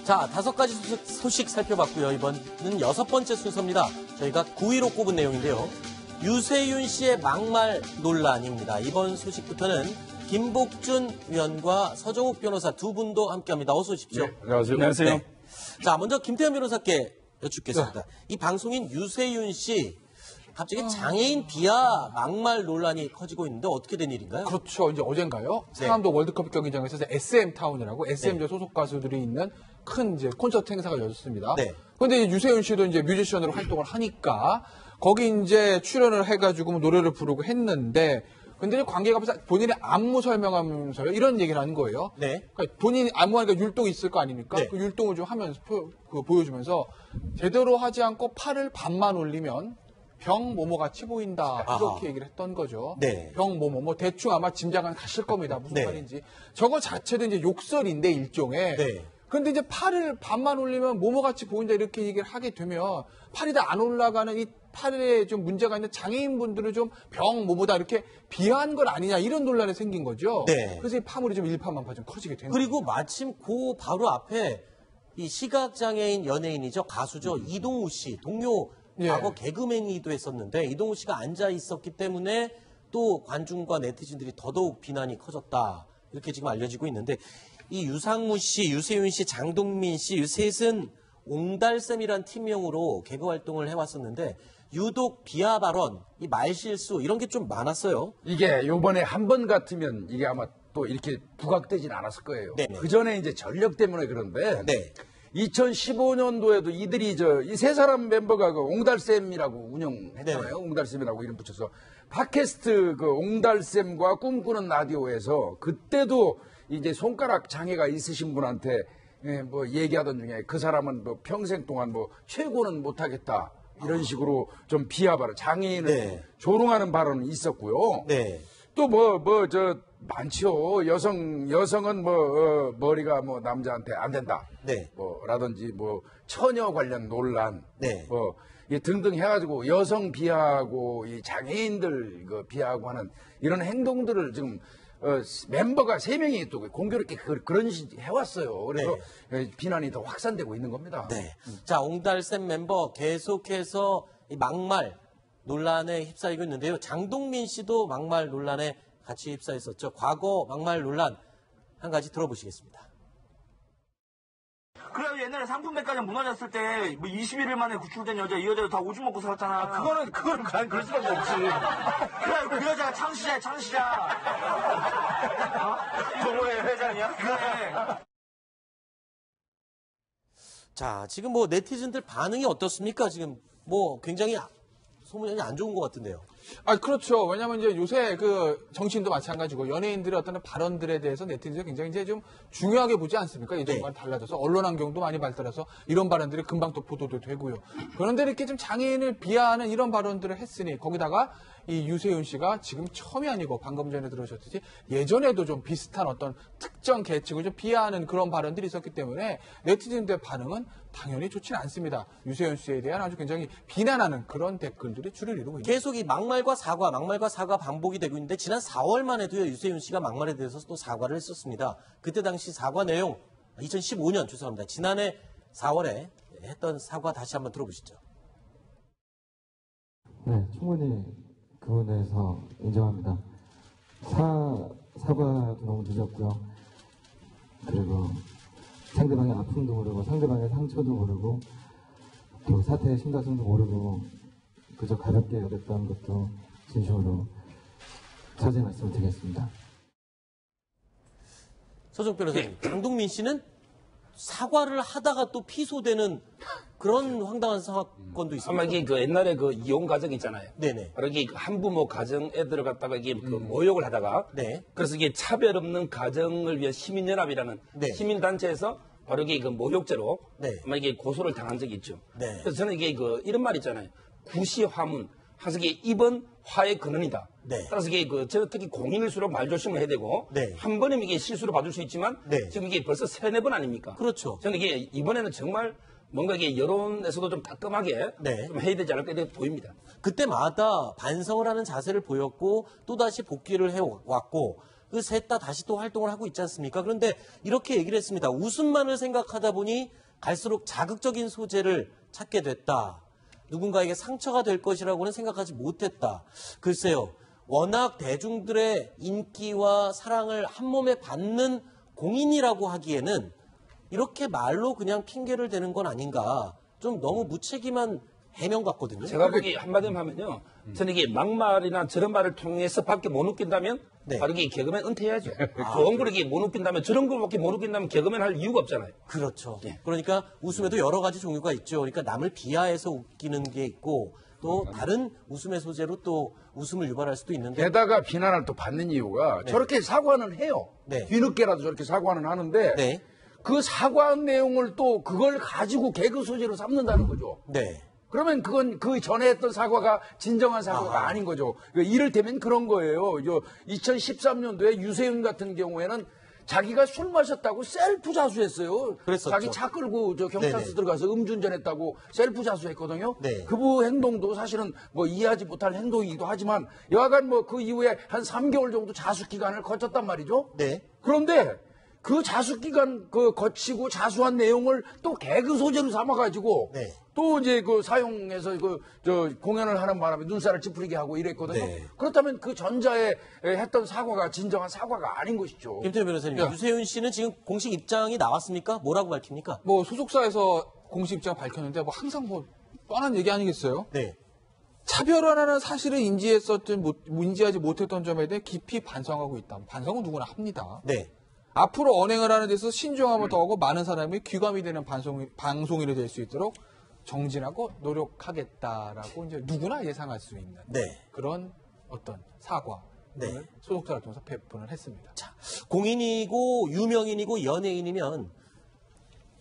자, 5가지 소식 살펴봤고요. 이번은 6번째 순서입니다. 저희가 9위로 꼽은 내용인데요. 유세윤 씨의 막말 논란입니다. 이번 소식부터는 김복준 위원과 서정욱 변호사 두 분도 함께합니다. 어서 오십시오. 네, 안녕하세요. 안녕하세요. 네. 자, 먼저 김태현 변호사께 여쭙겠습니다. 이 방송인 유세윤 씨 갑자기 장애인 비하 막말 논란이 커지고 있는데 어떻게 된 일인가요? 그렇죠. 이제 어젠가요? 상암도 월드컵 경기장에서 SM 타운이라고 SM 소속 가수들이 있는 큰 이제 콘서트 행사가 열렸습니다. 네. 그런데 유세윤 씨도 이제 뮤지션으로 활동을 하니까 거기 이제 출연을 해가지고 노래를 부르고 했는데 근데 관계가 본인의 안무 설명하면서 이런 얘기를 하는 거예요. 네. 그러니까 본인이 안무하니까 율동이 있을 거 아닙니까? 네. 그 율동을 좀 하면서 보여주면서 제대로 하지 않고 팔을 반만 올리면 병 모모같이 보인다. 이렇게 얘기를 했던 거죠. 네. 병 모모. 뭐 대충 아마 짐작은 가실 겁니다. 무슨 네. 말인지. 저거 자체도 이제 욕설인데 일종의. 네. 근데 이제 팔을 반만 올리면 모모같이 보인다 이렇게 얘기를 하게 되면 팔이 다 안 올라가는 이 팔에 좀 문제가 있는 장애인분들을 좀 병 모모다 이렇게 비하한 건 아니냐 이런 논란이 생긴 거죠. 네. 그래서 이 파물이 좀 일파만파 좀 커지게 되는 그리고 거죠. 마침 그 바로 앞에 이 시각장애인 연예인이죠. 가수죠. 이동우 씨. 동료 예. 과거 개그맨이기도 했었는데 이동우 씨가 앉아 있었기 때문에 또 관중과 네티즌들이 더더욱 비난이 커졌다. 이렇게 지금 알려지고 있는데 이 유상무 씨, 유세윤 씨, 장동민 씨 이 셋은 옹달샘이란 팀명으로 개그 활동을 해왔었는데 유독 비하 발언, 이 말실수 이런 게 좀 많았어요. 이게 요번에 한 번 같으면 이게 아마 또 이렇게 부각되진 않았을 거예요. 네네. 그 전에 이제 전력 때문에 그런데 네. 2015년도에도 이들이 이 세 사람 멤버가 그 옹달샘이라고 운영했잖아요. 네네. 옹달샘이라고 이름 붙여서 팟캐스트 그 옹달샘과 꿈꾸는 라디오에서 그때도 이제 손가락 장애가 있으신 분한테 뭐 얘기하던 중에 그 사람은 뭐 평생 동안 뭐 최고는 못하겠다 이런 식으로 좀 비하 발언, 장애인을 네. 조롱하는 발언이 있었고요. 네. 또 많지요. 여성은 머리가 뭐 남자한테 안 된다. 네. 라든지 처녀 관련 논란. 네. 등등 해가지고 여성 비하하고 이 장애인들 비하하고 하는 이런 행동들을 지금 멤버가 3명이 또 공교롭게 그런 식으로 해왔어요. 그래서 비난이 더 확산되고 있는 겁니다. 네. 자, 옹달샘 멤버 계속해서 이 막말 논란에 휩싸이고 있는데요. 장동민 씨도 막말 논란에 같이 휩싸였었죠. 과거 막말 논란 한 가지 들어보시겠습니다. 그래 옛날에 상품백화점 무너졌을 때 뭐 21일 만에 구출된 여자 이 여자도 다 오줌 먹고 살았잖아. 그거는 그럴 수밖에 없지. 그래 그 여자가 창시자야 창시자. 동호회 회장이야? 그래. 자, 지금 뭐 네티즌들 반응이 어떻습니까? 지금 뭐 굉장히 소문이 안 좋은 것 같은데요. 그렇죠. 왜냐면 이제 요새 그 정치인도 마찬가지고 연예인들의 어떤 발언들에 대해서 네티즌이 굉장히 이제 좀 중요하게 보지 않습니까? 예전과는 달라져서 언론 환경도 많이 발달해서 이런 발언들이 금방 또 보도도 되고요. 그런데 이렇게 좀 장애인을 비하하는 이런 발언들을 했으니 거기다가 이 유세윤 씨가 지금 처음이 아니고 방금 전에 들으셨듯이 예전에도 좀 비슷한 어떤 특정 계층을 좀 비하하는 그런 발언들이 있었기 때문에 네티즌들의 반응은 당연히 좋지는 않습니다. 유세윤 씨에 대한 아주 굉장히 비난하는 그런 댓글들이 주를 이루고 있습니다. 계속 이 막말과 사과 반복이 되고 있는데 지난 4월만 해도요. 유세윤 씨가 막말에 대해서 또 사과를 했었습니다. 그때 당시 사과 내용 2015년 죄송합니다. 지난해 4월에 했던 사과 다시 한번 들어보시죠. 네, 충분히 그 부분에서 인정합니다. 사과도 너무 늦었고요. 그리고 상대방의 아픔도 모르고 상대방의 상처도 모르고 또 사태의 심각성도 모르고 그저 가볍게 여겼던 것도 진심으로 사죄 말씀을 드리겠습니다. 서정 변호사님, 장동민 씨는 사과를 하다가 또 피소되는 그런 황당한 사건도 있습니다. 아마 이게 그 옛날에 그 이혼 가정 있잖아요. 네네. 바로 이게 한부모 가정에 들어갔다가 이게 그 모욕을 하다가 네. 그래서 이게 차별 없는 가정을 위한 시민연합이라는 네. 시민단체에서 바로 이게 그 모욕죄로 네. 아마 이게 고소를 당한 적이 있죠. 네. 그래서 저는 이게 그 이런 말 있잖아요. 구시화문. 항상 이게 입은 화의 근원이다. 네. 따라서 이게 저는 특히 공인일수록 말조심을 해야 되고 네. 한 번이면 이게 실수로 봐줄 수 있지만 네. 지금 이게 벌써 3-4번 아닙니까? 그렇죠. 저는 이게 이번에는 정말 뭔가 이게 여론에서도 좀 따끔하게 네. 좀 해야 되지 않을까 이렇게 보입니다. 그때마다 반성을 하는 자세를 보였고 또다시 복귀를 해왔고 그 셋 다 다시 또 활동을 하고 있지 않습니까? 그런데 이렇게 얘기를 했습니다. 웃음만을 생각하다 보니 갈수록 자극적인 소재를 찾게 됐다. 누군가에게 상처가 될 것이라고는 생각하지 못했다. 글쎄요. 워낙 대중들의 인기와 사랑을 한 몸에 받는 공인이라고 하기에는 이렇게 말로 그냥 핑계를 대는 건 아닌가. 좀 너무 무책임한 해명 같거든요. 제가 보기 한마디로 하면요. 저는 이게 막말이나 저런 말을 통해서 밖에 못 웃긴다면 네. 바로 이게 개그맨 은퇴해야죠. 좋은 걸 이게 못 웃긴다면 저런 걸밖에 못 웃긴다면 개그맨 할 이유가 없잖아요. 그렇죠. 예. 그러니까 웃음에도 여러 가지 종류가 있죠. 그러니까 남을 비하해서 웃기는 게 있고 또 다른 웃음의 소재로 또 웃음을 유발할 수도 있는데 게다가 비난을 또 받는 이유가 저렇게 사과는 해요. 네. 뒤늦게라도 저렇게 사과는 하는데 네. 그 사과한 내용을 또 그걸 가지고 개그 소재로 삼는다는 거죠. 네. 그러면 그건 그 전에 했던 사과가 진정한 사과가 아닌 거죠. 그러니까 이를테면 그런 거예요. 2013년도에 유세윤 같은 경우에는 자기가 술 마셨다고 셀프 자수했어요. 그랬었죠. 자기 차 끌고 경찰서 네네. 들어가서 음주운전했다고 셀프 자수했거든요. 네. 그부 행동도 사실은 뭐 이해하지 못할 행동이기도 하지만 여하간 뭐 그 이후에 한 3개월 정도 자수 기간을 거쳤단 말이죠. 네. 그런데 그 자수 기간 거치고 자수한 내용을 또 개그 소재로 삼아가지고 네. 또 이제 그 사용해서 공연을 하는 바람에 눈살을 찌푸리게 하고 이랬거든요. 네. 그렇다면 그 전자에 했던 사과가 진정한 사과가 아닌 것이죠. 김태현 변호사님, 야. 유세윤 씨는 지금 공식 입장이 나왔습니까? 뭐라고 밝힙니까? 뭐 소속사에서 공식 입장 밝혔는데 뭐 항상 뭐 뻔한 얘기 아니겠어요? 네. 차별화라는 사실을 인지하지 못했던 점에 대해 깊이 반성하고 있다. 반성은 누구나 합니다. 네. 앞으로 언행을 하는 데서 신중함을 더하고 많은 사람이 귀감이 되는 방송인이 될 수 있도록 정진하고 노력하겠다라고 이제 누구나 예상할 수 있는 네. 그런 어떤 사과. 네. 소속사를 통해서 배분을 했습니다. 자, 공인이고 유명인이고 연예인이면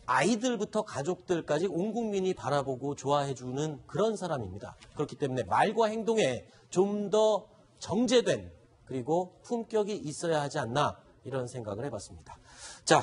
아이들부터 가족들까지 온 국민이 바라보고 좋아해주는 그런 사람입니다. 그렇기 때문에 말과 행동에 좀 더 정제된 그리고 품격이 있어야 하지 않나 이런 생각을 해봤습니다. 자.